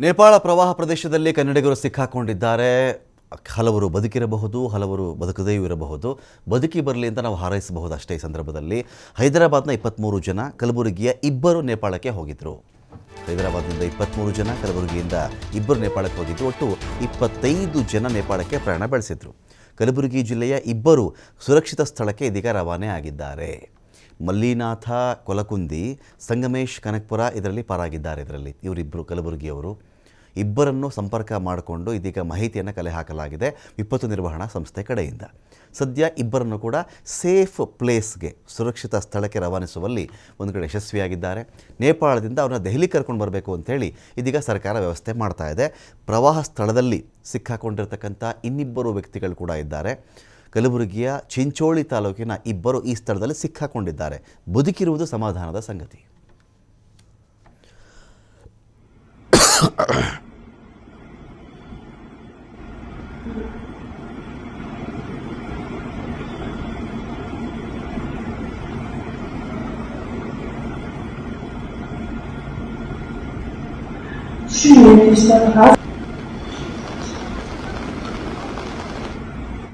ನೇಪಾಳ ಪ್ರವಾಹ ಪ್ರದೇಶದಲ್ಲಿ ಕನ್ನಡಿಗರು ಸಿಕ್ಕಾಕೊಂಡಿದ್ದಾರೆ. ಹಲವರು ಬದುಕಿರಬಹುದು, ಹಲವರು ಬದುಕದೆಯೂ ಇರಬಹುದು. ಬದುಕಿ ಬರಲಿ ಅಂತ ನಾವು ಹಾರೈಸಬಹುದು ಅಷ್ಟೇ. ಈ ಸಂದರ್ಭದಲ್ಲಿ ಹೈದರಾಬಾದ್ನ 23 ಜನ, ಕಲಬುರಗಿಯ 2 ನೇಪಾಳಕ್ಕೆ ಹೋಗಿದ್ದರು. ಹೈದರಾಬಾದ್ನಿಂದ 23 ಜನ, ಕಲಬುರಗಿಯಿಂದ 2 ನೇಪಾಳಕ್ಕೆ ಹೋಗಿದ್ದರು. ಒಟ್ಟು 25 ಜನ ನೇಪಾಳಕ್ಕೆ ಪ್ರಯಾಣ ಬೆಳೆಸಿದ್ರು. ಕಲಬುರಗಿ ಜಿಲ್ಲೆಯ 2 ಸುರಕ್ಷಿತ ಸ್ಥಳಕ್ಕೆ ಇದೀಗ ರವಾನೆ ಆಗಿದ್ದಾರೆ. ಮಲ್ಲಿನಾಥ ಕೊಲಕುಂದಿ, ಸಂಗಮೇಶ್ ಕನಕಪುರ ಇದರಲ್ಲಿ ಪಾರಾಗಿದ್ದಾರೆ. ಇವರಿಬ್ಬರು ಕಲಬುರಗಿಯವರು. ಇಬ್ಬರನ್ನು ಸಂಪರ್ಕ ಮಾಡಿಕೊಂಡು ಇದೀಗ ಮಾಹಿತಿಯನ್ನು ಕಲೆ ಹಾಕಲಾಗಿದೆ ವಿಪತ್ತು ನಿರ್ವಹಣಾ ಸಂಸ್ಥೆ ಕಡೆಯಿಂದ. ಸದ್ಯ ಇಬ್ಬರನ್ನು ಕೂಡ ಸೇಫ್ ಪ್ಲೇಸ್ಗೆ, ಸುರಕ್ಷಿತ ಸ್ಥಳಕ್ಕೆ ರವಾನಿಸುವಲ್ಲಿ ಒಂದು ಕಡೆ ಯಶಸ್ವಿಯಾಗಿದ್ದಾರೆ. ನೇಪಾಳದಿಂದ ಅವ್ರನ್ನ ದೆಹಲಿ ಕರ್ಕೊಂಡು ಬರಬೇಕು ಅಂಥೇಳಿ ಇದೀಗ ಸರ್ಕಾರ ವ್ಯವಸ್ಥೆ ಮಾಡ್ತಾ ಇದೆ. ಪ್ರವಾಹ ಸ್ಥಳದಲ್ಲಿ ಸಿಕ್ಕಾಕೊಂಡಿರ್ತಕ್ಕಂಥ ಇನ್ನಿಬ್ಬರು ವ್ಯಕ್ತಿಗಳು ಕೂಡ ಇದ್ದಾರೆ. ಕಲಬುರಗಿಯ ಚಿಂಚೋಳಿ ತಾಲೂಕಿನ 2 ಈ ಸ್ಥಳದಲ್ಲಿ ಸಿಕ್ಕಾಕೊಂಡಿದ್ದಾರೆ. ಬದುಕಿರುವುದು ಸಮಾಧಾನದ ಸಂಗತಿ. She